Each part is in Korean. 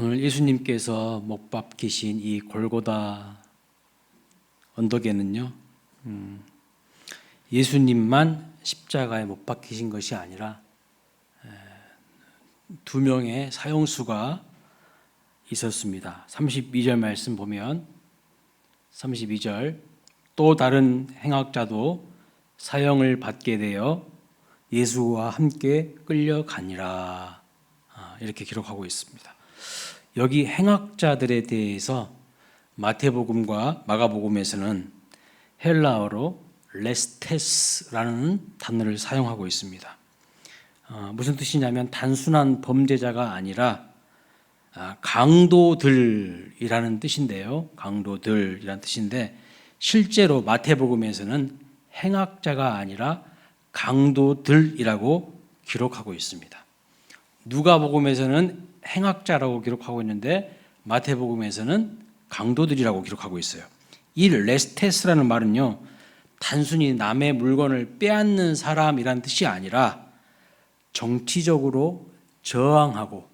오늘 예수님께서 못 박히신 이 골고다 언덕에는요, 예수님만 십자가에 못 박히신 것이 아니라 두 명의 사형수가 있었습니다. 32절 말씀 보면 32절 또 다른 행악자도 사형을 받게 되어 예수와 함께 끌려가니라, 이렇게 기록하고 있습니다. 여기 행악자들에 대해서 마태복음과 마가복음에서는 헬라어로 레스테스라는 단어를 사용하고 있습니다. 무슨 뜻이냐면 단순한 범죄자가 아니라 강도들이라는 뜻인데요. 강도들이라는 뜻인데 실제로 마태복음에서는 행악자가 아니라 강도들이라고 기록하고 있습니다. 누가복음에서는 행악자라고 기록하고 있는데 마태복음에서는 강도들이라고 기록하고 있어요. 이 레스테스라는 말은요, 단순히 남의 물건을 빼앗는 사람이라는 뜻이 아니라 정치적으로 저항하고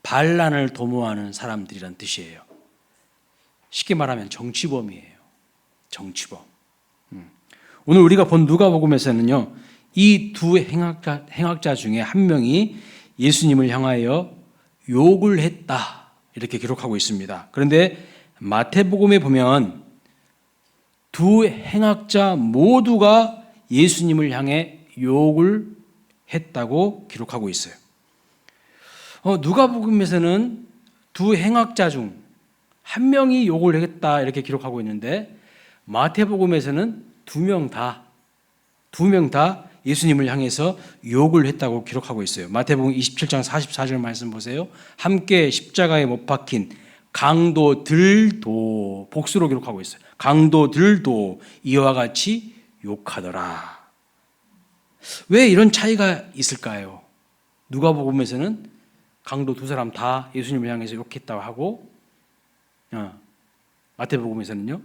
반란을 도모하는 사람들이란 뜻이에요. 쉽게 말하면 정치범이에요. 정치범. 오늘 우리가 본 누가복음에서는요, 이 두 행악자 중에 한 명이 예수님을 향하여 욕을 했다, 이렇게 기록하고 있습니다. 그런데 마태복음에 보면 두 행악자 모두가 예수님을 향해 욕을 했다고 기록하고 있어요. 누가복음에서는 두 행악자 중 한 명이 욕을 했다, 이렇게 기록하고 있는데 마태복음에서는 두 명 다 예수님을 향해서 욕을 했다고 기록하고 있어요. 마태복음 27장 44절 말씀 보세요. 함께 십자가에 못 박힌 강도들도, 복수로 기록하고 있어요. 강도들도 이와 같이 욕하더라. 왜 이런 차이가 있을까요? 누가복음에서는 강도 두 사람 다 예수님을 향해서 욕했다고 하고, 마태복음에서는요,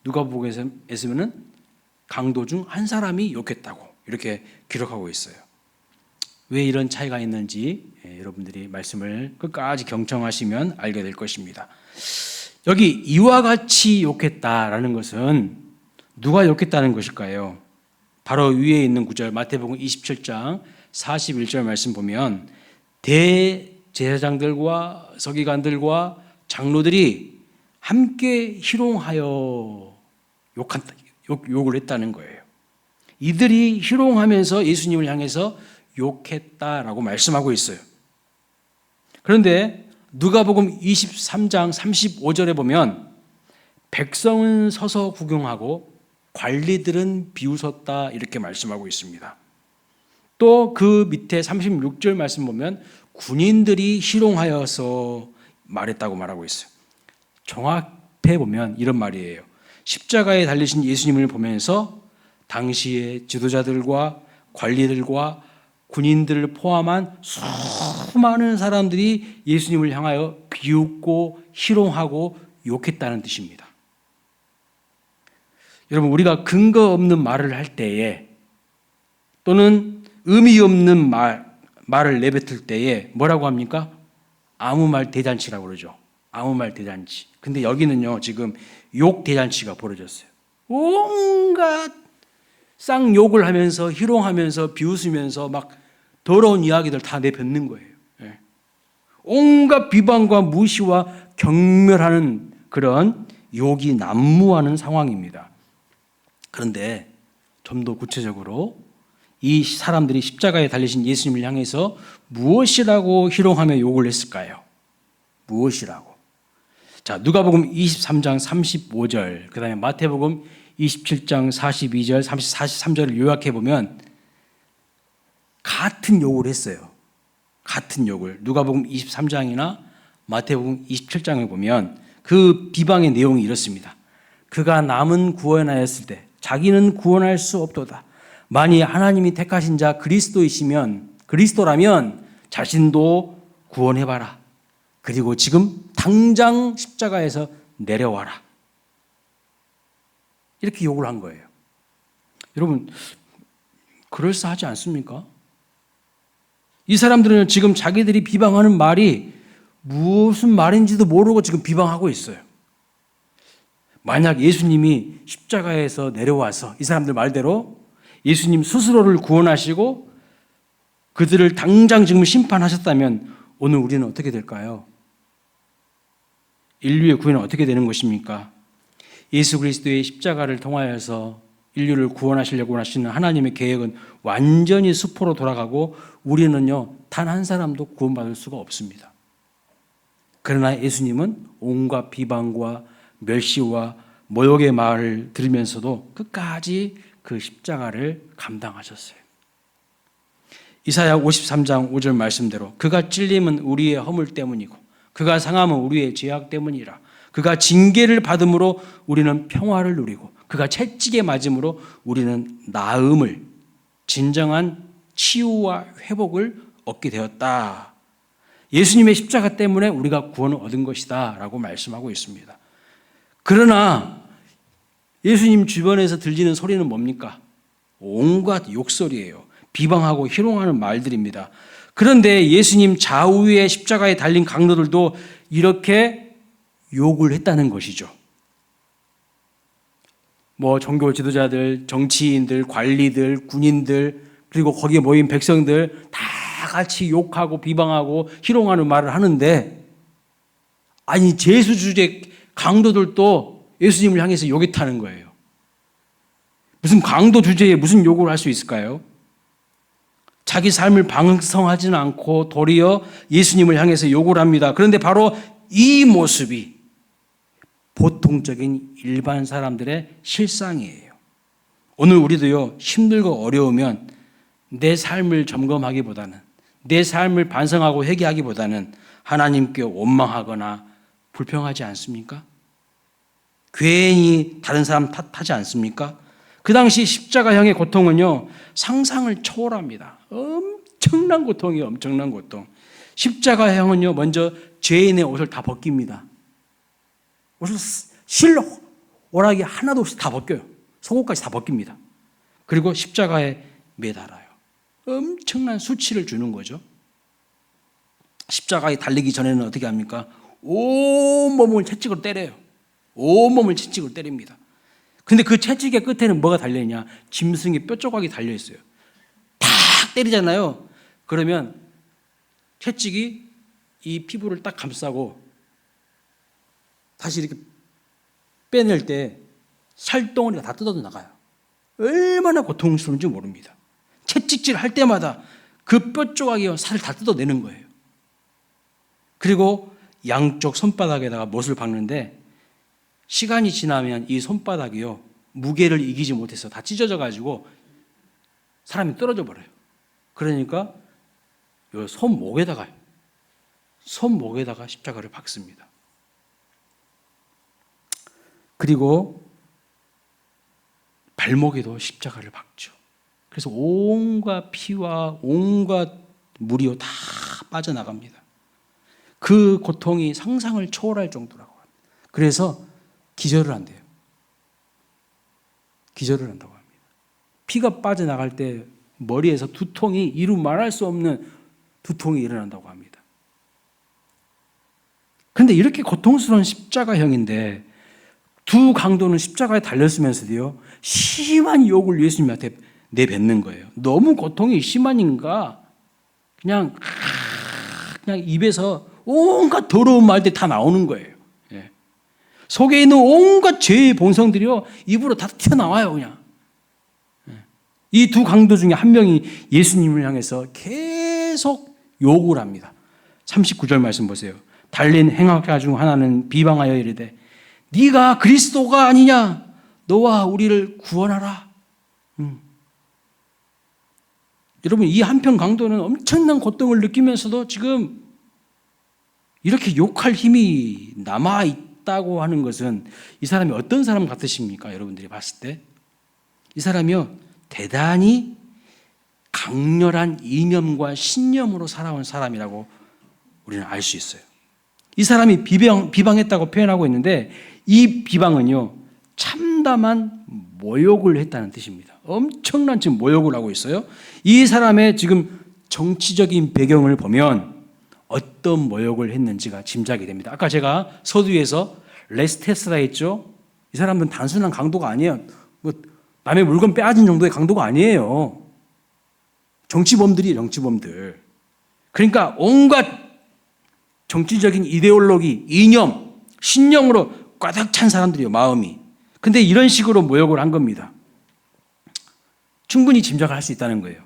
누가복음에서는 강도 중 한 사람이 욕했다고 이렇게 기록하고 있어요. 왜 이런 차이가 있는지 여러분들이 말씀을 끝까지 경청하시면 알게 될 것입니다. 여기 이와 같이 욕했다라는 것은 누가 욕했다는 것일까요? 바로 위에 있는 구절 마태복음 27장 41절 말씀 보면 대제사장들과 서기관들과 장로들이 함께 희롱하여 욕을 했다는 거예요. 이들이 희롱하면서 예수님을 향해서 욕했다라고 말씀하고 있어요. 그런데 누가복음 23장 35절에 보면 백성은 서서 구경하고 관리들은 비웃었다, 이렇게 말씀하고 있습니다. 또 그 밑에 36절 말씀 보면 군인들이 희롱하여서 말했다고 말하고 있어요. 종합해 보면 이런 말이에요. 십자가에 달리신 예수님을 보면서 당시의 지도자들과 관리들과 군인들을 포함한 수많은 사람들이 예수님을 향하여 비웃고 희롱하고 욕했다는 뜻입니다. 여러분, 우리가 근거 없는 말을 할 때에 또는 의미 없는 말을 내뱉을 때에 뭐라고 합니까? 아무 말 대잔치라고 그러죠. 아무 말 대잔치. 근데 여기는요, 지금 욕 대잔치가 벌어졌어요. 온갖 쌍욕을 하면서 희롱하면서 비웃으면서 막 더러운 이야기들 다 내뱉는 거예요. 온갖 비방과 무시와 경멸하는 그런 욕이 난무하는 상황입니다. 그런데 좀 더 구체적으로 이 사람들이 십자가에 달리신 예수님을 향해서 무엇이라고 희롱하며 욕을 했을까요? 무엇이라고? 자, 누가복음 23장 35절, 그 다음에 마태복음 27장 42절, 43절을 요약해 보면 같은 욕을 했어요. 같은 욕을. 누가복음 23장이나 마태복음 27장을 보면 그 비방의 내용이 이렇습니다. 그가 남은 구원하였을 때 자기는 구원할 수 없도다. 만일 하나님이 택하신 자 그리스도라면 자신도 구원해봐라. 그리고 지금 당장 십자가에서 내려와라. 이렇게 욕을 한 거예요. 여러분, 그럴싸하지 않습니까? 이 사람들은 지금 자기들이 비방하는 말이 무슨 말인지도 모르고 지금 비방하고 있어요. 만약 예수님이 십자가에서 내려와서 이 사람들 말대로 예수님 스스로를 구원하시고 그들을 당장 지금 심판하셨다면 오늘 우리는 어떻게 될까요? 인류의 구원은 어떻게 되는 것입니까? 예수 그리스도의 십자가를 통하여서 인류를 구원하시려고 하시는 하나님의 계획은 완전히 수포로 돌아가고 우리는요, 단 한 사람도 구원받을 수가 없습니다. 그러나 예수님은 온갖 비방과 멸시와 모욕의 말을 들으면서도 끝까지 그 십자가를 감당하셨어요. 이사야 53장 5절 말씀대로 그가 찔림은 우리의 허물 때문이고 그가 상함은 우리의 죄악 때문이라. 그가 징계를 받음으로 우리는 평화를 누리고 그가 채찍에 맞음으로 우리는 나음을, 진정한 치유와 회복을 얻게 되었다. 예수님의 십자가 때문에 우리가 구원을 얻은 것이다 라고 말씀하고 있습니다. 그러나 예수님 주변에서 들리는 소리는 뭡니까? 온갖 욕설이에요. 비방하고 희롱하는 말들입니다. 그런데 예수님 좌우에 십자가에 달린 강도들도 이렇게 욕을 했다는 것이죠. 종교 지도자들, 정치인들, 관리들, 군인들, 그리고 거기에 모인 백성들 다 같이 욕하고 비방하고 희롱하는 말을 하는데, 아니 제수주제 강도들도 예수님을 향해서 욕이 타는 거예요. 무슨 강도 주제에 무슨 욕을 할 수 있을까요? 자기 삶을 방성하지는 않고 도리어 예수님을 향해서 욕을 합니다. 그런데 바로 이 모습이 보통적인 일반 사람들의 실상이에요. 오늘 우리도요, 힘들고 어려우면 내 삶을 점검하기보다는, 내 삶을 반성하고 회개하기보다는 하나님께 원망하거나 불평하지 않습니까? 괜히 다른 사람 탓하지 않습니까? 그 당시 십자가형의 고통은요, 상상을 초월합니다. 엄청난 고통이에요, 엄청난 고통. 십자가형은요, 먼저 죄인의 옷을 다 벗깁니다. 옷을 실로 오락이 하나도 없이 다 벗겨요. 속옷까지 다 벗깁니다. 그리고 십자가에 매달아요. 엄청난 수치를 주는 거죠. 십자가에 달리기 전에는 어떻게 합니까? 온몸을 채찍으로 때려요. 온몸을 채찍으로 때립니다. 근데 그 채찍의 끝에는 뭐가 달려있냐? 짐승의 뼈 조각이 달려있어요. 팍 때리잖아요. 그러면 채찍이 이 피부를 딱 감싸고 다시 이렇게 빼낼 때 살덩어리가 다 뜯어져 나가요. 얼마나 고통스러운지 모릅니다. 채찍질 할 때마다 그 뼈 조각이 살을 다 뜯어내는 거예요. 그리고 양쪽 손바닥에다가 못을 박는데 시간이 지나면 이 손바닥이요, 무게를 이기지 못해서 다 찢어져 가지고 사람이 떨어져 버려요. 그러니까 이 손목에다가 십자가를 박습니다. 그리고 발목에도 십자가를 박죠. 그래서 온갖 피와 온갖 물이요 다 빠져나갑니다. 그 고통이 상상을 초월할 정도라고 합니다. 그래서 기절을 한대요. 기절을 한다고 합니다. 피가 빠져나갈 때 머리에서 두통이 이루 말할 수 없는 두통이 일어난다고 합니다. 그런데 이렇게 고통스러운 십자가형인데 두 강도는 십자가에 달렸으면서도요, 심한 욕을 예수님한테 내뱉는 거예요. 너무 고통이 심하니까 그냥 입에서 온갖 더러운 말들이 다 나오는 거예요. 예. 속에 있는 온갖 죄의 본성들이요, 입으로 다 튀어나와요, 그냥. 예. 이 두 강도 중에 한 명이 예수님을 향해서 계속 욕을 합니다. 39절 말씀 보세요. 달린 행악자 중 하나는 비방하여 이르되 네가 그리스도가 아니냐? 너와 우리를 구원하라. 여러분, 이 한편 강도는 엄청난 고통을 느끼면서도 지금 이렇게 욕할 힘이 남아있다고 하는 것은 이 사람이 어떤 사람 같으십니까? 여러분들이 봤을 때 이 사람이요, 대단히 강렬한 이념과 신념으로 살아온 사람이라고 우리는 알 수 있어요. 이 사람이 비방했다고 표현하고 있는데 이 비방은요, 참담한 모욕을 했다는 뜻입니다. 엄청난 지금 모욕을 하고 있어요. 이 사람의 지금 정치적인 배경을 보면 어떤 모욕을 했는지가 짐작이 됩니다. 아까 제가 서두에서 레스테스라 했죠. 이 사람은 단순한 강도가 아니에요. 뭐 남의 물건 빼앗은 정도의 강도가 아니에요. 정치범들이에요, 정치범들. 그러니까 온갖 정치적인 이데올로기, 이념, 신념으로 꽉 찬 사람들이에요, 마음이. 근데 이런 식으로 모욕을 한 겁니다. 충분히 짐작을 할 수 있다는 거예요.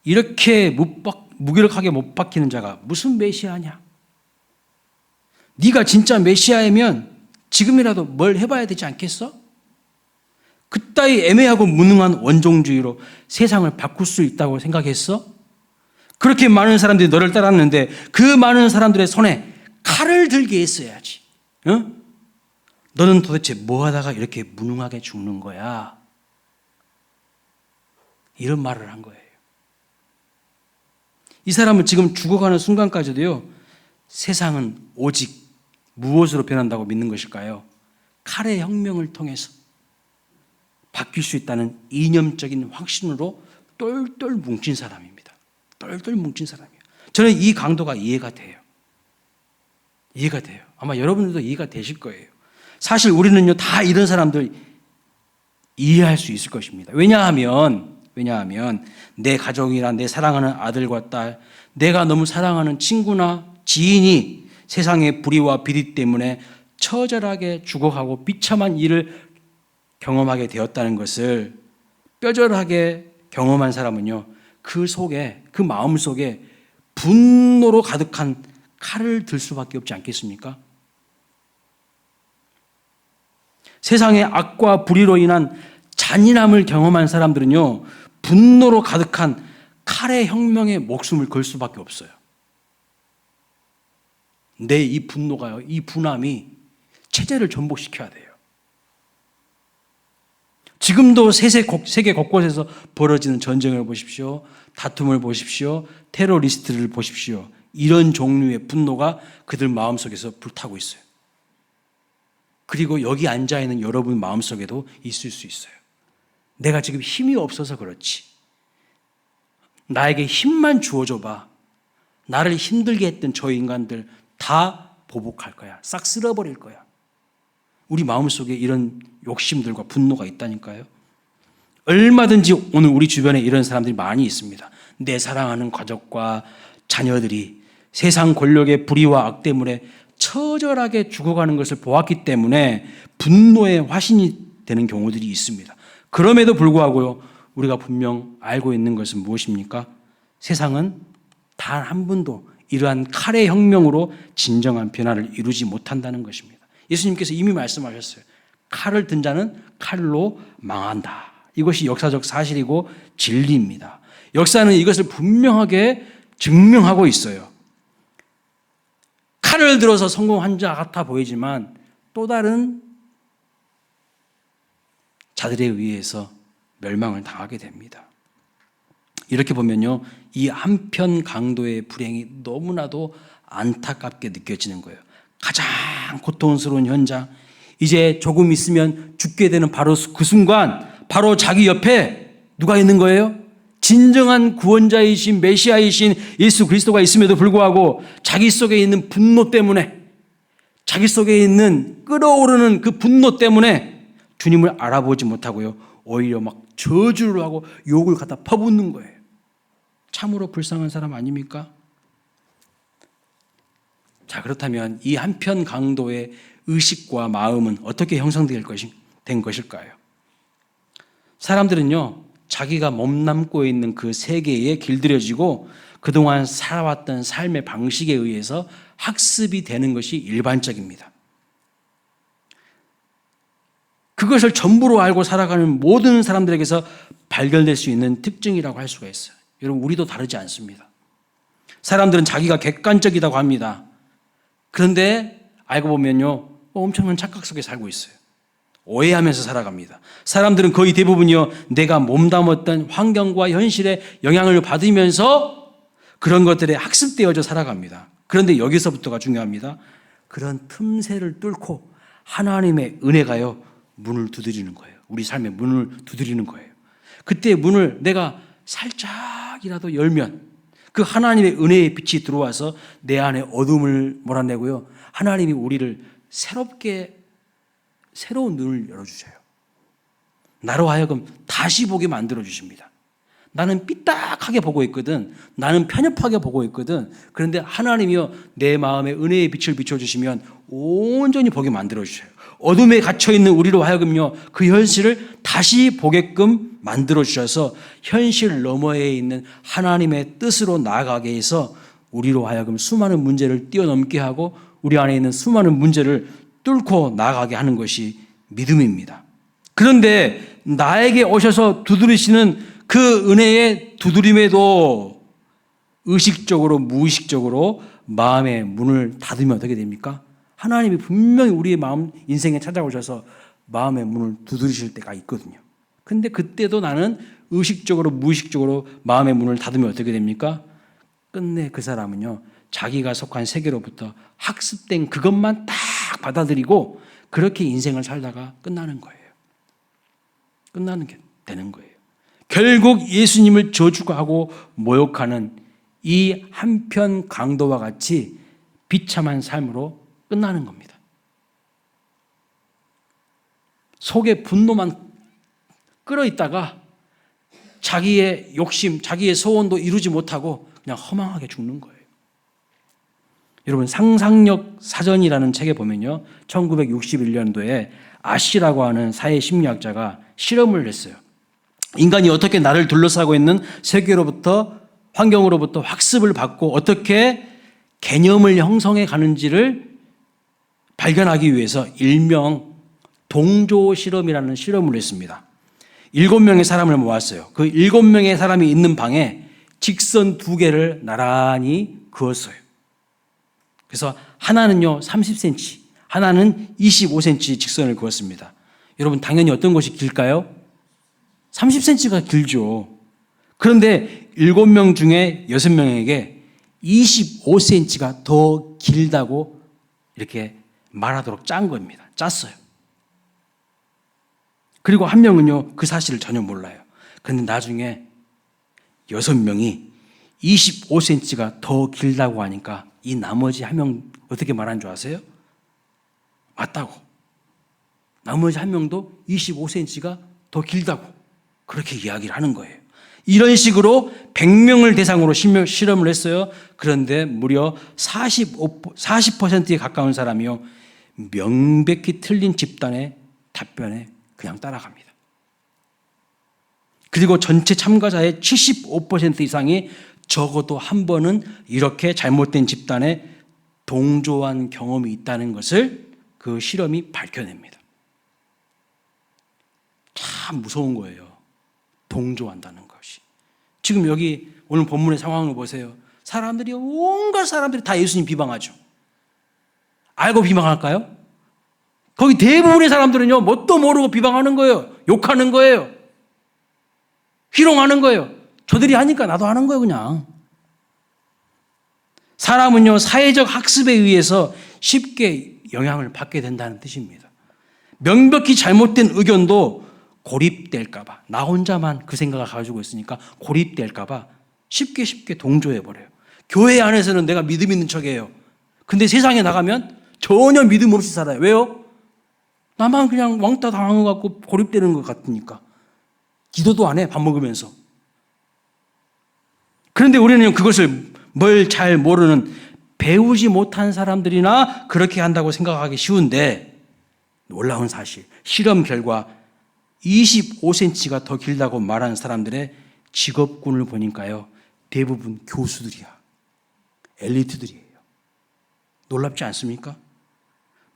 이렇게 무기력하게 못 박히는 자가 무슨 메시아냐? 네가 진짜 메시아이면 지금이라도 뭘 해봐야 되지 않겠어? 그따위 애매하고 무능한 원종주의로 세상을 바꿀 수 있다고 생각했어? 그렇게 많은 사람들이 너를 따랐는데 그 많은 사람들의 손에 칼을 들게 했어야지. 응? 너는 도대체 뭐 하다가 이렇게 무능하게 죽는 거야? 이런 말을 한 거예요. 이 사람은 지금 죽어가는 순간까지도요, 세상은 오직 무엇으로 변한다고 믿는 것일까요? 칼의 혁명을 통해서 바뀔 수 있다는 이념적인 확신으로 똘똘 뭉친 사람입니다. 똘똘 뭉친 사람이에요. 저는 이 강도가 이해가 돼요. 이해가 돼요. 아마 여러분들도 이해가 되실 거예요. 사실 우리는요, 다 이런 사람들 이해할 수 있을 것입니다. 왜냐하면 내 가족이나 내 사랑하는 아들과 딸, 내가 너무 사랑하는 친구나 지인이 세상의 불의와 비리 때문에 처절하게 죽어가고 비참한 일을 경험하게 되었다는 것을 뼈저하게 경험한 사람은요, 그 속에, 그 마음 속에 분노로 가득한 칼을 들 수밖에 없지 않겠습니까? 세상의 악과 불의로 인한 잔인함을 경험한 사람들은요, 분노로 가득한 칼의 혁명에 목숨을 걸 수밖에 없어요. 내 이 분노가요, 이 분함이 체제를 전복시켜야 돼요. 지금도 세계 곳곳에서 벌어지는 전쟁을 보십시오. 다툼을 보십시오. 테러리스트를 보십시오. 이런 종류의 분노가 그들 마음속에서 불타고 있어요. 그리고 여기 앉아있는 여러분 마음속에도 있을 수 있어요. 내가 지금 힘이 없어서 그렇지. 나에게 힘만 주어줘봐. 나를 힘들게 했던 저 인간들 다 보복할 거야. 싹 쓸어버릴 거야. 우리 마음속에 이런 욕심들과 분노가 있다니까요. 얼마든지 오늘 우리 주변에 이런 사람들이 많이 있습니다. 내 사랑하는 가족과 자녀들이 세상 권력의 불의와 악 때문에 처절하게 죽어가는 것을 보았기 때문에 분노의 화신이 되는 경우들이 있습니다. 그럼에도 불구하고요, 우리가 분명 알고 있는 것은 무엇입니까? 세상은 단 한 번도 이러한 칼의 혁명으로 진정한 변화를 이루지 못한다는 것입니다. 예수님께서 이미 말씀하셨어요. 칼을 든 자는 칼로 망한다. 이것이 역사적 사실이고 진리입니다. 역사는 이것을 분명하게 증명하고 있어요. 칼을 들어서 성공한 자 같아 보이지만 또 다른 자들에 의해서 멸망을 당하게 됩니다. 이렇게 보면요, 이 한편 강도의 불행이 너무나도 안타깝게 느껴지는 거예요. 가장 고통스러운 현장, 이제 조금 있으면 죽게 되는 바로 그 순간, 바로 자기 옆에 누가 있는 거예요? 진정한 구원자이신 메시아이신 예수 그리스도가 있음에도 불구하고 자기 속에 있는 분노 때문에, 자기 속에 있는 끓어오르는 그 분노 때문에 주님을 알아보지 못하고요, 오히려 막 저주를 하고 욕을 갖다 퍼붓는 거예요. 참으로 불쌍한 사람 아닙니까? 자, 그렇다면 이 한편 강도의 의식과 마음은 어떻게 형성된 것일까요? 사람들은요, 자기가 몸담고 있는 그 세계에 길들여지고 그동안 살아왔던 삶의 방식에 의해서 학습이 되는 것이 일반적입니다. 그것을 전부로 알고 살아가는 모든 사람들에게서 발견될 수 있는 특징이라고 할 수가 있어요. 여러분, 우리도 다르지 않습니다. 사람들은 자기가 객관적이라고 합니다. 그런데 알고 보면요, 엄청난 착각 속에 살고 있어요. 오해하면서 살아갑니다. 사람들은 거의 대부분이요, 내가 몸담았던 환경과 현실에 영향을 받으면서 그런 것들에 학습되어져 살아갑니다. 그런데 여기서부터가 중요합니다. 그런 틈새를 뚫고 하나님의 은혜가요, 문을 두드리는 거예요. 우리 삶의 문을 두드리는 거예요. 그때 문을 내가 살짝이라도 열면, 그 하나님의 은혜의 빛이 들어와서 내 안에 어둠을 몰아내고요. 하나님이 우리를 새로운 눈을 열어주셔요. 나로 하여금 다시 보게 만들어주십니다. 나는 삐딱하게 보고 있거든. 나는 편협하게 보고 있거든. 그런데 하나님이요, 내 마음에 은혜의 빛을 비춰주시면 온전히 보게 만들어주셔요. 어둠에 갇혀있는 우리로 하여금요, 그 현실을 다시 보게끔 만들어주셔서 현실 너머에 있는 하나님의 뜻으로 나아가게 해서 우리로 하여금 수많은 문제를 뛰어넘게 하고 우리 안에 있는 수많은 문제를 뚫고 나아가게 하는 것이 믿음입니다. 그런데 나에게 오셔서 두드리시는 그 은혜의 두드림에도 의식적으로 무의식적으로 마음의 문을 닫으면 어떻게 됩니까? 하나님이 분명히 우리의 마음 인생에 찾아오셔서 마음의 문을 두드리실 때가 있거든요. 근데 그때도 나는 의식적으로 무의식적으로 마음의 문을 닫으면 어떻게 됩니까? 끝내 그 사람은요, 자기가 속한 세계로부터 학습된 그것만 딱 받아들이고 그렇게 인생을 살다가 끝나는 거예요. 끝나는 게 되는 거예요. 결국 예수님을 저주하고 모욕하는 이 한편 강도와 같이 비참한 삶으로 끝나는 겁니다. 속에 분노만 끌어있다가 자기의 욕심, 자기의 소원도 이루지 못하고 그냥 허망하게 죽는 거예요. 여러분, 상상력 사전이라는 책에 보면요, 1961년도에 아시라고 하는 사회심리학자가 실험을 했어요. 인간이 어떻게 나를 둘러싸고 있는 세계로부터, 환경으로부터 학습을 받고 어떻게 개념을 형성해 가는지를 발견하기 위해서 일명 동조 실험이라는 실험을 했습니다. 7명의 사람을 모았어요. 그 7명의 사람이 있는 방에 직선 2개를 나란히 그었어요. 그래서 하나는요 30cm, 하나는 25cm 직선을 그었습니다. 여러분, 당연히 어떤 것이 길까요? 30cm가 길죠. 그런데 7명 중에 6명에게 25cm가 더 길다고 이렇게 말하도록 짠 겁니다. 짰어요. 그리고 한 명은요, 그 사실을 전혀 몰라요. 그런데 나중에 6명이 25cm가 더 길다고 하니까 이 나머지 한 명 어떻게 말한 줄 아세요? 맞다고. 나머지 한 명도 25cm가 더 길다고 그렇게 이야기를 하는 거예요. 이런 식으로 100명을 대상으로 실험을 했어요. 그런데 무려 40%에 가까운 사람이요, 명백히 틀린 집단의 답변에 그냥 따라갑니다. 그리고 전체 참가자의 75% 이상이 적어도 한 번은 이렇게 잘못된 집단에 동조한 경험이 있다는 것을 그 실험이 밝혀냅니다. 참 무서운 거예요. 동조한다는 것이. 지금 여기 오늘 본문의 상황을 보세요. 온갖 사람들이 다 예수님 비방하죠. 알고 비방할까요? 거기 대부분의 사람들은요, 뭣도 모르고 비방하는 거예요. 욕하는 거예요. 희롱하는 거예요. 저들이 하니까 나도 하는 거예요, 그냥. 사람은요, 사회적 학습에 의해서 쉽게 영향을 받게 된다는 뜻입니다. 명백히 잘못된 의견도 고립될까봐, 나 혼자만 그 생각을 가지고 있으니까 고립될까봐 쉽게 동조해버려요. 교회 안에서는 내가 믿음 있는 척해요. 근데 세상에 나가면 전혀 믿음 없이 살아요. 왜요? 나만 그냥 왕따 당한 것 같고 고립되는 것 같으니까. 기도도 안 해, 밥 먹으면서. 그런데 우리는 그것을 뭘 잘 모르는 배우지 못한 사람들이나 그렇게 한다고 생각하기 쉬운데, 놀라운 사실, 실험 결과 25cm가 더 길다고 말하는 사람들의 직업군을 보니까요, 대부분 교수들이야. 엘리트들이에요. 놀랍지 않습니까?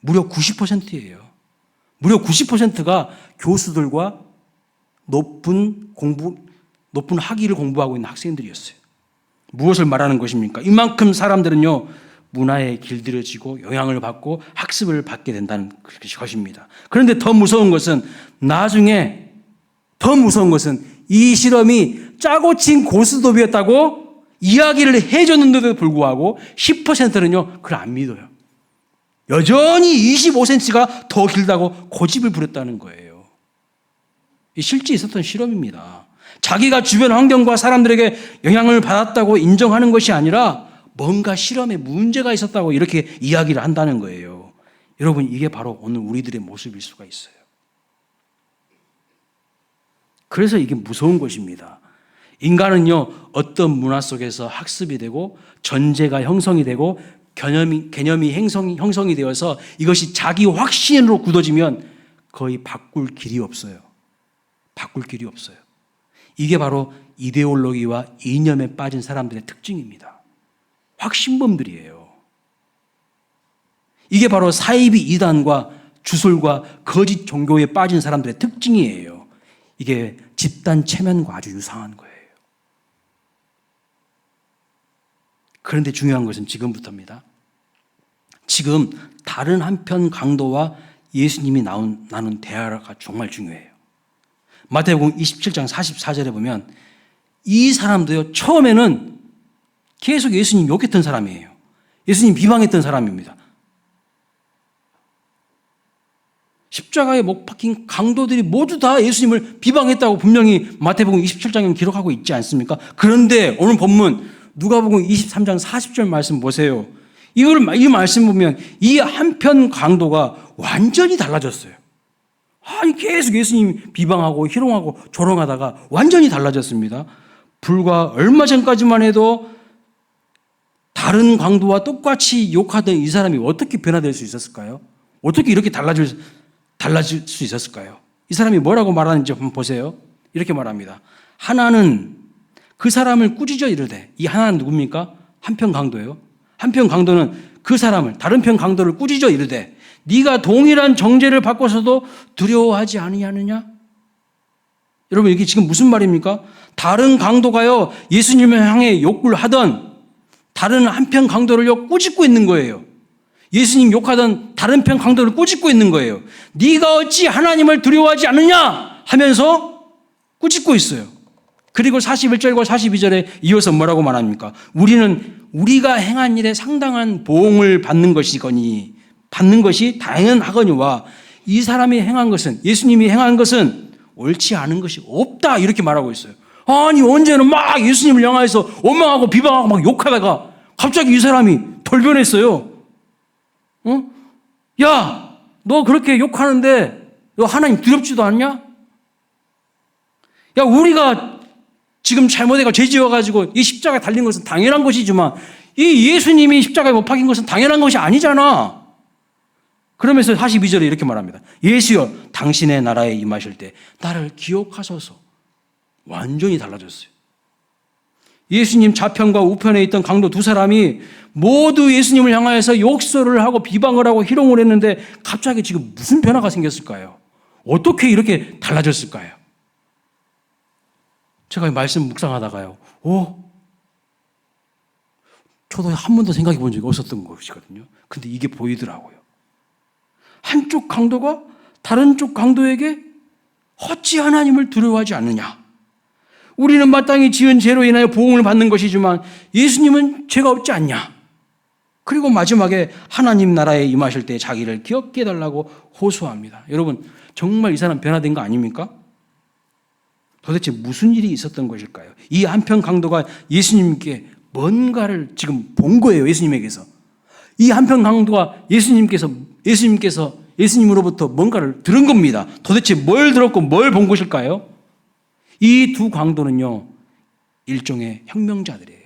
무려 90%예요. 무려 90%가 교수들과 높은 학위를 공부하고 있는 학생들이었어요. 무엇을 말하는 것입니까? 이만큼 사람들은요, 문화에 길들여지고 영향을 받고 학습을 받게 된다는 것입니다. 그런데 더 무서운 것은 이 실험이 짜고 친 고스톱이었다고 이야기를 해줬는데도 불구하고 10%는요, 그걸 안 믿어요. 여전히 25cm가 더 길다고 고집을 부렸다는 거예요. 이 실제 있었던 실험입니다. 자기가 주변 환경과 사람들에게 영향을 받았다고 인정하는 것이 아니라 뭔가 실험에 문제가 있었다고 이렇게 이야기를 한다는 거예요. 여러분, 이게 바로 오늘 우리들의 모습일 수가 있어요. 그래서 이게 무서운 것입니다. 인간은요, 어떤 문화 속에서 학습이 되고 전제가 형성이 되고 개념이 형성이 되어서 이것이 자기 확신으로 굳어지면 거의 바꿀 길이 없어요. 바꿀 길이 없어요. 이게 바로 이데올로기와 이념에 빠진 사람들의 특징입니다. 확신범들이에요. 이게 바로 사이비 이단과 주술과 거짓 종교에 빠진 사람들의 특징이에요. 이게 집단 체면과 아주 유사한 거예요. 그런데 중요한 것은 지금부터입니다. 지금 다른 한편 강도와 예수님이 나눈 대화가 정말 중요해요. 마태복음 27장 44절에 보면 이 사람도요, 처음에는 계속 예수님 욕했던 사람이에요. 예수님 비방했던 사람입니다. 십자가에 못 박힌 강도들이 모두 다 예수님을 비방했다고 분명히 마태복음 27장에 기록하고 있지 않습니까? 그런데 오늘 본문 누가복음 23장 40절 말씀 보세요. 이 말씀 보면 이 한편 강도가 완전히 달라졌어요. 아니, 계속 예수님 비방하고 희롱하고 조롱하다가 완전히 달라졌습니다. 불과 얼마 전까지만 해도 다른 강도와 똑같이 욕하던 이 사람이 어떻게 변화될 수 있었을까요? 어떻게 이렇게 달라질 수 있었을까요? 이 사람이 뭐라고 말하는지 한번 보세요. 이렇게 말합니다. 하나는 그 사람을 꾸짖어 이르되, 이 하나는 누굽니까? 한편 강도예요. 한편 강도는 그 사람을, 다른 편 강도를 꾸짖어 이르되 네가 동일한 정죄를 받고서도 두려워하지 아니하느냐? 여러분, 이게 지금 무슨 말입니까? 다른 강도가요, 예수님을 향해 욕을 하던 다른 한편 강도를요 꾸짖고 있는 거예요. 예수님 욕하던 다른 편 강도를 꾸짖고 있는 거예요. 네가 어찌 하나님을 두려워하지 않느냐 하면서 꾸짖고 있어요. 그리고 41절과 42절에 이어서 뭐라고 말합니까? 우리는 우리가 행한 일에 상당한 보응을 받는 것이 당연하거니와 이 사람이 행한 것은, 예수님이 행한 것은 옳지 않은 것이 없다, 이렇게 말하고 있어요. 아니, 언제는 막 예수님을 향해서 원망하고 비방하고 막 욕하다가 갑자기 이 사람이 돌변했어요. 야, 너 그렇게 욕하는데 너 하나님 두렵지도 않냐? 야, 우리가 지금 잘못해가 죄 지어가지고 이 십자가에 달린 것은 당연한 것이지만 이 예수님이 십자가에 못 박힌 것은 당연한 것이 아니잖아. 그러면서 42절에 이렇게 말합니다. 예수여, 당신의 나라에 임하실 때 나를 기억하소서. 완전히 달라졌어요. 예수님 좌편과 우편에 있던 강도 두 사람이 모두 예수님을 향하여서 욕설을 하고 비방을 하고 희롱을 했는데 갑자기 지금 무슨 변화가 생겼을까요? 어떻게 이렇게 달라졌을까요? 제가 이 말씀 묵상하다가요, 저도 한 번도 생각해 본 적이 없었던 것이거든요. 근데 이게 보이더라고요. 한쪽 강도가 다른 쪽 강도에게 어찌 하나님을 두려워하지 않느냐? 우리는 마땅히 지은 죄로 인하여 보응을 받는 것이지만 예수님은 죄가 없지 않냐? 그리고 마지막에 하나님 나라에 임하실 때 자기를 기억해 달라고 호소합니다. 여러분, 정말 이 사람 변화된 거 아닙니까? 도대체 무슨 일이 있었던 것일까요? 이 한편 강도가 예수님께 뭔가를 지금 본 거예요. 예수님에게서. 이 한편 강도가 예수님으로부터 뭔가를 들은 겁니다. 도대체 뭘 들었고 뭘 본 것일까요? 이 두 강도는요, 일종의 혁명자들이에요.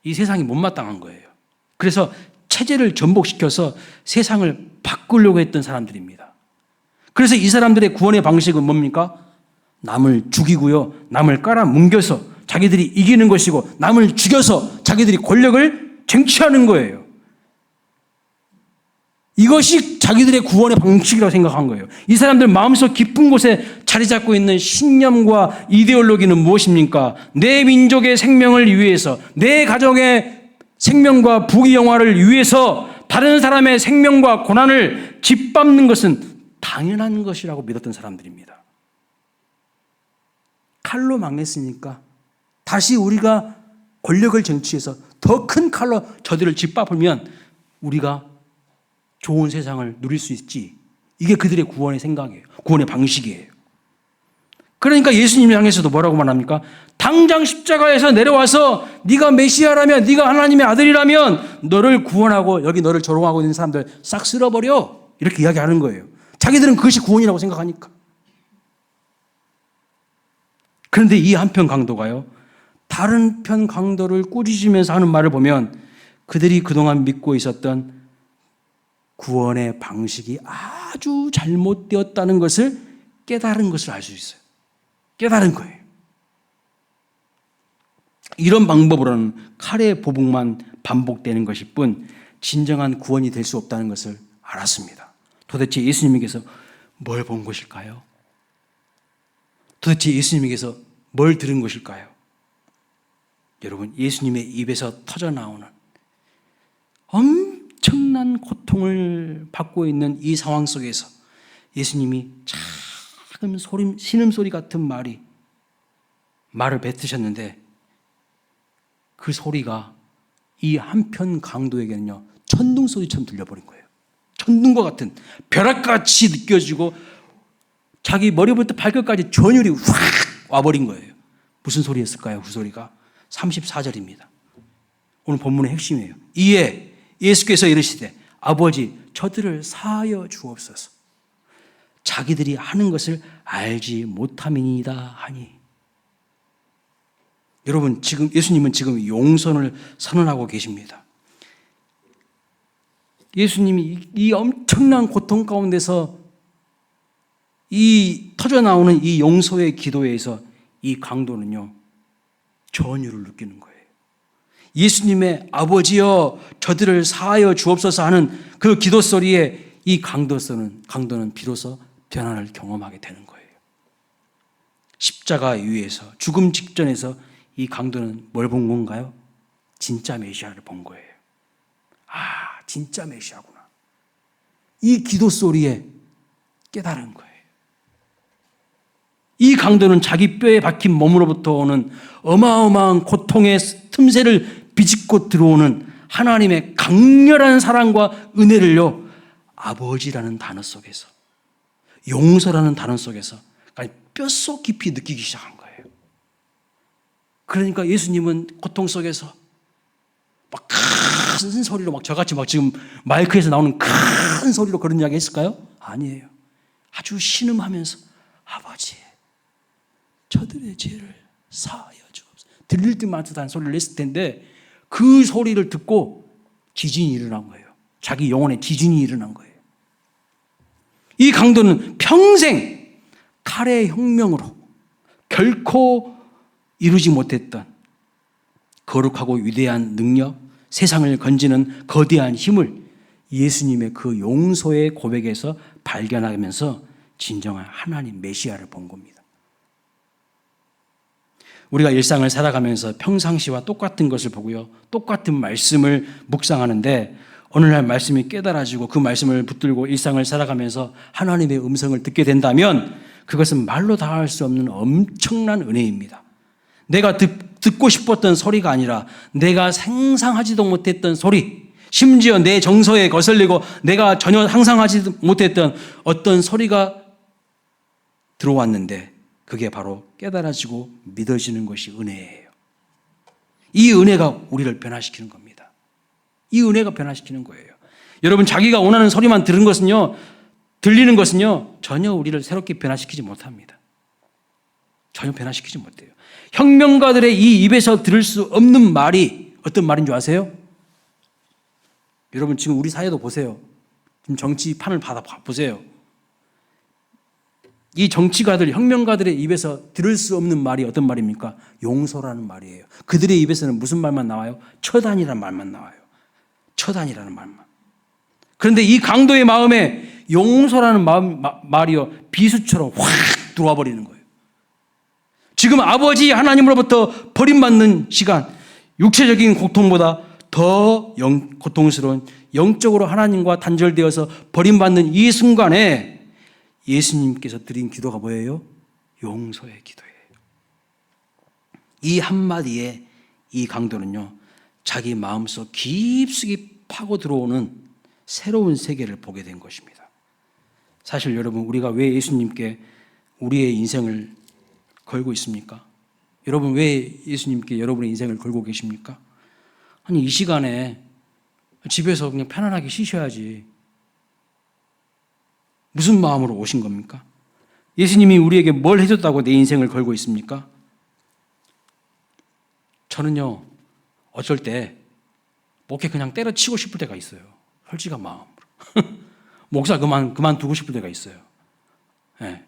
이 세상이 못마땅한 거예요. 그래서 체제를 전복시켜서 세상을 바꾸려고 했던 사람들입니다. 그래서 이 사람들의 구원의 방식은 뭡니까? 남을 죽이고요, 남을 깔아뭉겨서 자기들이 이기는 것이고, 남을 죽여서 자기들이 권력을 쟁취하는 거예요. 이것이 자기들의 구원의 방식이라고 생각한 거예요. 이 사람들 마음속 깊은 곳에 자리 잡고 있는 신념과 이데올로기는 무엇입니까? 내 민족의 생명을 위해서, 내 가정의 생명과 부귀영화를 위해서 다른 사람의 생명과 고난을 짓밟는 것은 당연한 것이라고 믿었던 사람들입니다. 칼로 망했으니까 다시 우리가 권력을 쟁취해서 더 큰 칼로 저들을 짓밟으면 우리가 좋은 세상을 누릴 수 있지. 이게 그들의 구원의 생각이에요. 구원의 방식이에요. 그러니까 예수님 향해서도 뭐라고 말합니까? 당장 십자가에서 내려와서 네가 메시아라면, 네가 하나님의 아들이라면 너를 구원하고 여기 너를 조롱하고 있는 사람들 싹 쓸어버려. 이렇게 이야기하는 거예요. 자기들은 그것이 구원이라고 생각하니까. 그런데 이 한편 강도가요, 다른 편 강도를 꾸짖으면서 하는 말을 보면 그들이 그동안 믿고 있었던 구원의 방식이 아주 잘못되었다는 것을 깨달은 것을 알 수 있어요. 깨달은 거예요. 이런 방법으로는 칼의 보복만 반복되는 것일 뿐 진정한 구원이 될 수 없다는 것을 알았습니다. 도대체 예수님께서 뭘 본 것일까요? 도대체 예수님께서 뭘 들은 것일까요? 여러분, 예수님의 입에서 터져나오는 엄청난 고통을 받고 있는 이 상황 속에서 예수님이 작은 신음소리 같은 말을 뱉으셨는데 그 소리가 이 한편 강도에게는요, 천둥소리처럼 들려버린 거예요. 천둥과 같은 벼락같이 느껴지고 자기 머리부터 발끝까지 전율이 확 와버린 거예요. 무슨 소리였을까요? 그 소리가 34절입니다. 오늘 본문의 핵심이에요. 이에 예수께서 이르시되 아버지 저들을 사하여 주옵소서. 자기들이 하는 것을 알지 못함이니이다 하니. 여러분, 지금 예수님은 지금 용서를 선언하고 계십니다. 예수님이 이 엄청난 고통 가운데서 이 터져나오는 이 용서의 기도에서 이 강도는요, 전율을 느끼는 거예요. 예수님의 아버지여 저들을 사하여 주옵소서 하는 그 기도 소리에 이 강도는 비로소 변화를 경험하게 되는 거예요. 십자가 위에서 죽음 직전에서 이 강도는 뭘 본 건가요? 진짜 메시아를 본 거예요. 아, 진짜 메시아구나. 이 기도 소리에 깨달은 거예요. 이 강도는 자기 뼈에 박힌 몸으로부터 오는 어마어마한 고통의 틈새를 비집고 들어오는 하나님의 강렬한 사랑과 은혜를요, 아버지라는 단어 속에서, 용서라는 단어 속에서 뼛속 깊이 느끼기 시작한 거예요. 그러니까 예수님은 고통 속에서 막 큰 소리로 막 저같이 막 지금 마이크에서 나오는 큰 소리로 그런 이야기 했을까요? 아니에요. 아주 신음하면서 아버지 저들의 죄를 사하여 주옵소서. 들릴 듯 말듯 한 소리를 냈을 텐데 그 소리를 듣고 지진이 일어난 거예요. 자기 영혼에 지진이 일어난 거예요. 이 강도는 평생 칼의 혁명으로 결코 이루지 못했던 거룩하고 위대한 능력, 세상을 건지는 거대한 힘을 예수님의 그 용서의 고백에서 발견하면서 진정한 하나님 메시아를 본 겁니다. 우리가 일상을 살아가면서 평상시와 똑같은 것을 보고요, 똑같은 말씀을 묵상하는데 어느 날 말씀이 깨달아지고 그 말씀을 붙들고 일상을 살아가면서 하나님의 음성을 듣게 된다면 그것은 말로 다 할 수 없는 엄청난 은혜입니다. 내가 듣고 싶었던 소리가 아니라 내가 상상하지도 못했던 소리, 심지어 내 정서에 거슬리고 내가 전혀 상상하지 못했던 어떤 소리가 들어왔는데 그게 바로 깨달아지고 믿어지는 것이 은혜예요. 이 은혜가 우리를 변화시키는 겁니다. 이 은혜가 변화시키는 거예요. 여러분, 자기가 원하는 소리만 들리는 것은요, 전혀 우리를 새롭게 변화시키지 못합니다. 전혀 변화시키지 못해요. 혁명가들의 이 입에서 들을 수 없는 말이 어떤 말인 줄 아세요? 여러분, 지금 우리 사회도 보세요. 지금 정치판을 보세요. 이 정치가들, 혁명가들의 입에서 들을 수 없는 말이 어떤 말입니까? 용서라는 말이에요. 그들의 입에서는 무슨 말만 나와요? 처단이라는 말만 나와요. 처단이라는 말만. 그런데 이 강도의 마음에 용서라는 말이요, 비수처럼 확 들어와 버리는 거예요. 지금 아버지 하나님으로부터 버림받는 시간, 육체적인 고통보다 더 고통스러운 영적으로 하나님과 단절되어서 버림받는 이 순간에 예수님께서 드린 기도가 뭐예요? 용서의 기도예요. 이 한마디에 이 강도는요, 자기 마음속 깊숙이 파고 들어오는 새로운 세계를 보게 된 것입니다. 사실 여러분, 우리가 왜 예수님께 우리의 인생을 걸고 있습니까? 여러분 왜 예수님께 여러분의 인생을 걸고 계십니까? 아니 이 시간에 집에서 그냥 편안하게 쉬셔야지. 무슨 마음으로 오신 겁니까? 예수님이 우리에게 뭘 해줬다고 내 인생을 걸고 있습니까? 저는요, 어쩔 때 목회 그냥 때려치고 싶을 때가 있어요. 솔직한 마음으로. 목사 그만두고 싶을 때가 있어요. 네.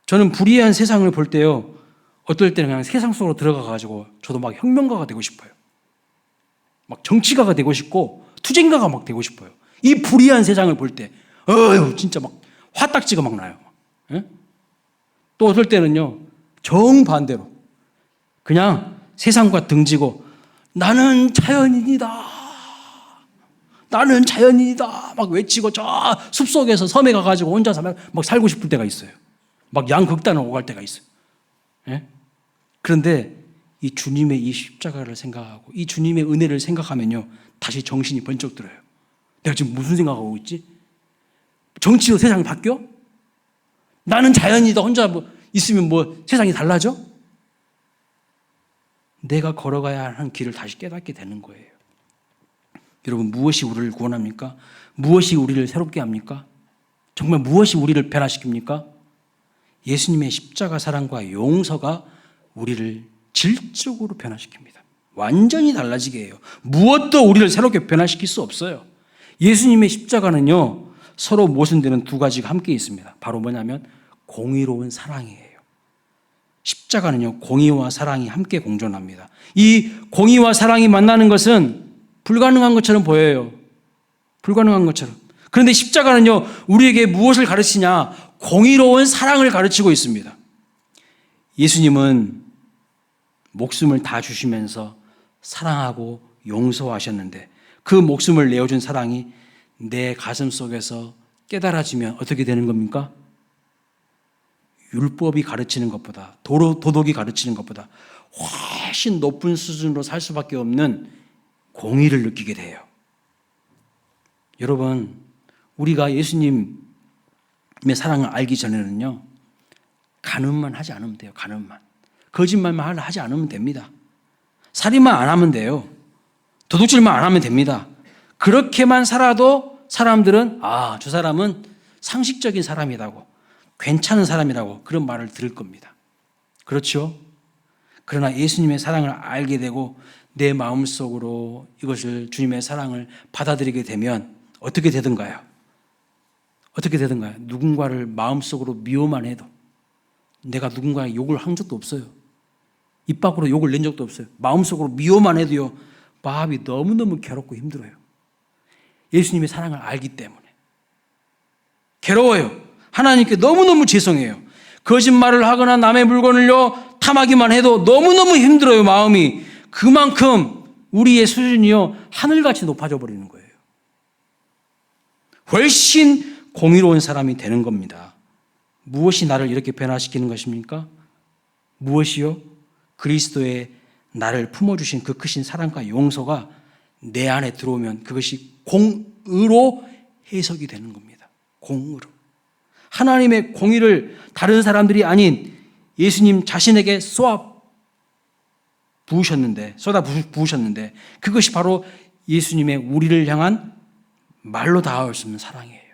저는 불의한 세상을 볼 때요, 어떨 때는 그냥 세상 속으로 들어가가지고 저도 막 혁명가가 되고 싶어요. 막 정치가가 되고 싶고 투쟁가가 막 되고 싶어요. 이 불의한 세상을 볼 때, 진짜 막 화딱지가 막 나요. 네? 또 어떨 때는요, 정반대로 그냥 세상과 등지고 나는 자연인이다. 나는 자연인이다. 막 외치고 저 숲속에서 섬에 가가지고 혼자 막 살고 싶을 때가 있어요. 막 양극단을 오갈 때가 있어요. 예? 그런데 이 주님의 이 십자가를 생각하고 이 주님의 은혜를 생각하면요, 다시 정신이 번쩍 들어요. 내가 지금 무슨 생각하고 있지? 정치로 세상이 바뀌어? 나는 자연이다. 혼자 있으면 세상이 달라져? 내가 걸어가야 하는 길을 다시 깨닫게 되는 거예요. 여러분, 무엇이 우리를 구원합니까? 무엇이 우리를 새롭게 합니까? 정말 무엇이 우리를 변화시킵니까? 예수님의 십자가 사랑과 용서가 우리를 질적으로 변화시킵니다. 완전히 달라지게 해요. 무엇도 우리를 새롭게 변화시킬 수 없어요. 예수님의 십자가는요, 서로 모순되는 두 가지가 함께 있습니다. 바로 뭐냐면 공의로운 사랑이에요. 십자가는요, 공의와 사랑이 함께 공존합니다. 이 공의와 사랑이 만나는 것은 불가능한 것처럼 보여요. 불가능한 것처럼. 그런데 십자가는요, 우리에게 무엇을 가르치냐? 공의로운 사랑을 가르치고 있습니다. 예수님은 목숨을 다 주시면서 사랑하고 용서하셨는데 그 목숨을 내어준 사랑이 내 가슴 속에서 깨달아지면 어떻게 되는 겁니까? 율법이 가르치는 것보다, 도덕이 가르치는 것보다 훨씬 높은 수준으로 살 수밖에 없는 공의를 느끼게 돼요. 여러분, 우리가 예수님의 사랑을 알기 전에는요, 간음만 하지 않으면 돼요. 간음만. 거짓말만 하지 않으면 됩니다. 살인만 안 하면 돼요. 도둑질만 안 하면 됩니다. 그렇게만 살아도 사람들은 저 사람은 상식적인 사람이라고, 괜찮은 사람이라고 그런 말을 들을 겁니다. 그렇죠? 그러나 예수님의 사랑을 알게 되고 내 마음속으로 이것을 주님의 사랑을 받아들이게 되면 어떻게 되던가요? 어떻게 되던가요? 누군가를 마음속으로 미워만 해도, 내가 누군가에 욕을 한 적도 없어요. 입 밖으로 욕을 낸 적도 없어요. 마음속으로 미워만 해도요, 마음이 너무너무 괴롭고 힘들어요. 예수님의 사랑을 알기 때문에. 괴로워요. 하나님께 너무너무 죄송해요. 거짓말을 하거나 남의 물건을요, 탐하기만 해도 너무너무 힘들어요, 마음이. 그만큼 우리의 수준이요, 하늘같이 높아져 버리는 거예요. 훨씬 공의로운 사람이 되는 겁니다. 무엇이 나를 이렇게 변화시키는 것입니까? 무엇이요? 그리스도의 나를 품어주신 그 크신 사랑과 용서가 내 안에 들어오면 그것이 공의로 해석이 되는 겁니다. 공의로. 하나님의 공의를 다른 사람들이 아닌 예수님 자신에게 쏟아 부으셨는데 그것이 바로 예수님의 우리를 향한 말로 닿을 수 없는 사랑이에요.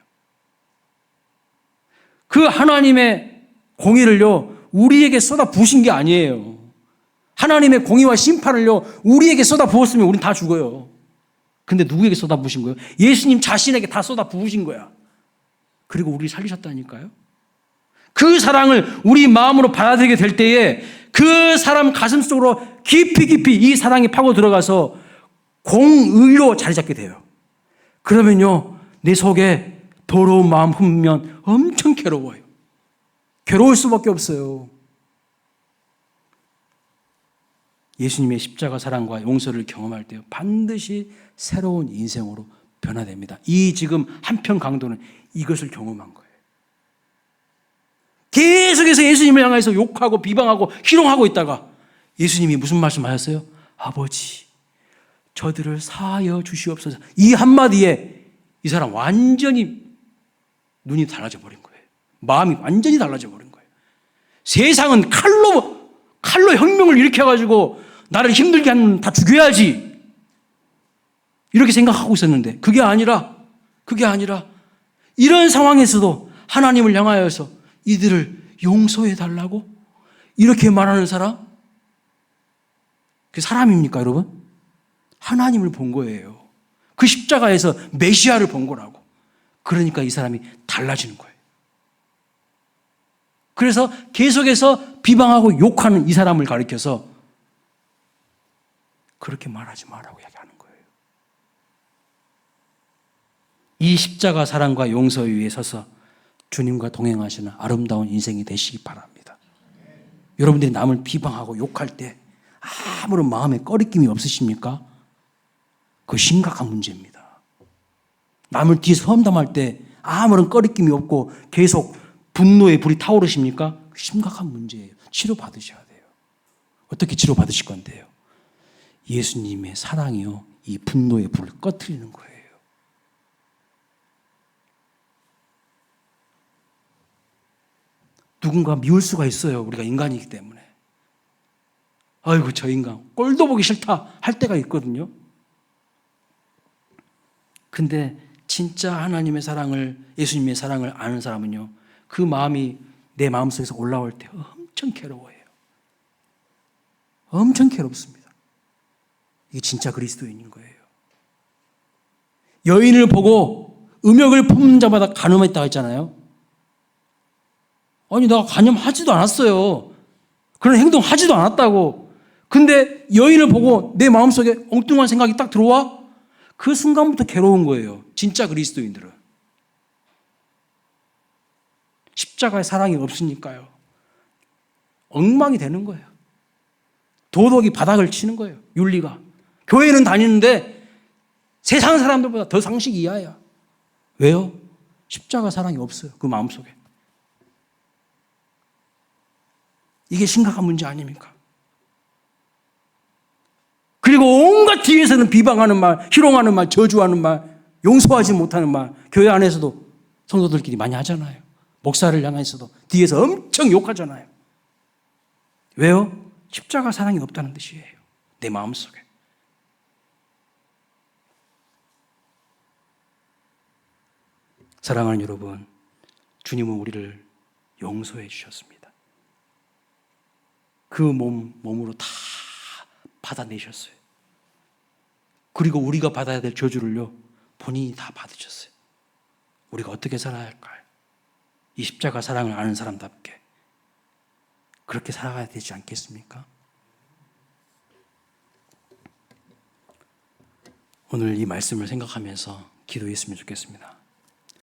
그 하나님의 공의를요, 우리에게 쏟아 부으신 게 아니에요. 하나님의 공의와 심판을요, 우리에게 쏟아 부었으면 우린 다 죽어요. 근데 누구에게 쏟아 부으신 거예요? 예수님 자신에게 다 쏟아 부으신 거야. 그리고 우리를 살리셨다니까요. 그 사랑을 우리 마음으로 받아들이게 될 때에 그 사람 가슴 속으로 깊이 이 사랑이 파고 들어가서 공의로 자리 잡게 돼요. 그러면요, 내 속에 더러운 마음 품으면 엄청 괴로워요. 괴로울 수밖에 없어요. 예수님의 십자가 사랑과 용서를 경험할 때 반드시 새로운 인생으로 변화됩니다. 이 지금 한편 강도는 이것을 경험한 거예요. 계속해서 예수님을 향해서 욕하고 비방하고 희롱하고 있다가 예수님이 무슨 말씀하셨어요? 아버지, 저들을 사하여 주시옵소서. 이 한마디에 이 사람 완전히 눈이 달라져 버린 거예요. 마음이 완전히 달라져 버린 거예요. 세상은 칼로 혁명을 일으켜가지고 나를 힘들게 하면 다 죽여야지. 이렇게 생각하고 있었는데 그게 아니라 이런 상황에서도 하나님을 향하여서 이들을 용서해달라고 이렇게 말하는 사람? 그 사람입니까, 여러분? 하나님을 본 거예요. 그 십자가에서 메시아를 본 거라고. 그러니까 이 사람이 달라지는 거예요. 그래서 계속해서 비방하고 욕하는 이 사람을 가리켜서 그렇게 말하지 마라고 이야기하는 거예요. 이 십자가 사랑과 용서 위에 서서 주님과 동행하시는 아름다운 인생이 되시기 바랍니다. 여러분들이 남을 비방하고 욕할 때 아무런 마음에 꺼리낌이 없으십니까? 그거 심각한 문제입니다. 남을 뒤에서 험담할 때 아무런 꺼리낌이 없고 계속 분노의 불이 타오르십니까? 심각한 문제예요. 치료받으셔야 돼요. 어떻게 치료받으실 건데요? 예수님의 사랑이요, 이 분노의 불을 꺼트리는 거예요. 누군가 미울 수가 있어요. 우리가 인간이기 때문에. 아이고 저 인간 꼴도 보기 싫다 할 때가 있거든요. 근데 진짜 하나님의 사랑을, 예수님의 사랑을 아는 사람은요, 그 마음이 내 마음속에서 올라올 때 엄청 괴로워해요. 엄청 괴롭습니다. 이게 진짜 그리스도인인 거예요. 여인을 보고 음욕을 품는 자마다 간음했다고 했잖아요. 아니 나 간음하지도 않았어요. 그런 행동하지도 않았다고. 근데 여인을 보고 내 마음속에 엉뚱한 생각이 딱 들어와? 그 순간부터 괴로운 거예요. 진짜 그리스도인들은. 십자가의 사랑이 없으니까요. 엉망이 되는 거예요. 도덕이 바닥을 치는 거예요. 윤리가. 교회는 다니는데 세상 사람들보다 더 상식 이하야. 왜요? 십자가 사랑이 없어요. 그 마음속에. 이게 심각한 문제 아닙니까? 그리고 온갖 뒤에서는 비방하는 말, 희롱하는 말, 저주하는 말, 용서하지 못하는 말, 교회 안에서도 성도들끼리 많이 하잖아요. 목사를 향해서도 뒤에서 엄청 욕하잖아요. 왜요? 십자가 사랑이 없다는 뜻이에요. 내 마음속에. 사랑하는 여러분, 주님은 우리를 용서해 주셨습니다. 그 몸으로 다 받아내셨어요. 그리고 우리가 받아야 될 저주를요, 본인이 다 받으셨어요. 우리가 어떻게 살아야 할까요? 이 십자가 사랑을 아는 사람답게 그렇게 살아가야 되지 않겠습니까? 오늘 이 말씀을 생각하면서 기도했으면 좋겠습니다.